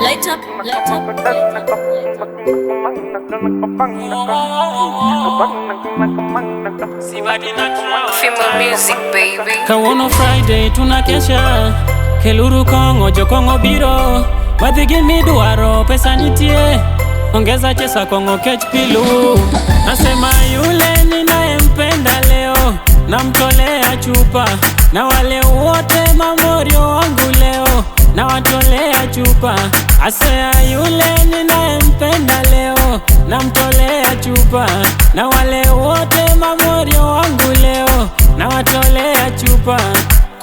Light up, light up, light up. Female music, baby. Kawono Friday tunakesha Keluru Kongo Jokongo biro Wadhigi midwaro pesa nitie Ongeza chesa Kongo kech pilu Nasema yule ninayempenda leo namtolea chupa Na wale wote mamorio wangu leo na watolea chupa Asea yule ninayempenda leo namtolea chupa Na wale wote mamorio wangu leo na watolea chupa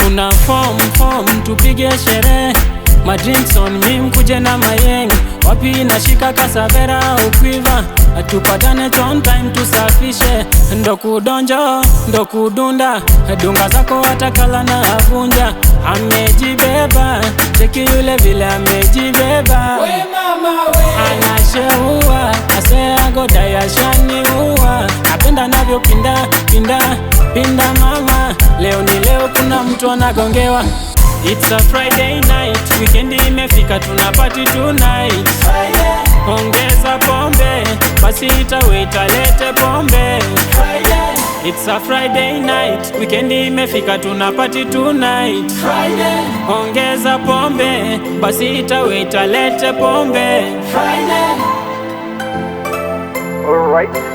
Kuna form tupige sherehe Madrinks on me mkuje na mayeng Wapi nashika kasavera ukwiva Atupatane on time tusafishe Ndo kudonjo, ndo kudunda Dunga zako watakala na avunja Amejibeba, cheki yule vile amejibeba We mama we Anasheua, asea goda ya shani uwa Napenda navyo pinda mama Leo ni leo kuna mtu anagongewa It's a Friday night, weekend imefika tunapati tonight Friday. Ongeza pombe, basi itaweta lete pombe Friday. It's a Friday night, weekend imefika tunapati tonight Friday. Ongeza pombe, basi itaweta lete pombe Friday. Alright.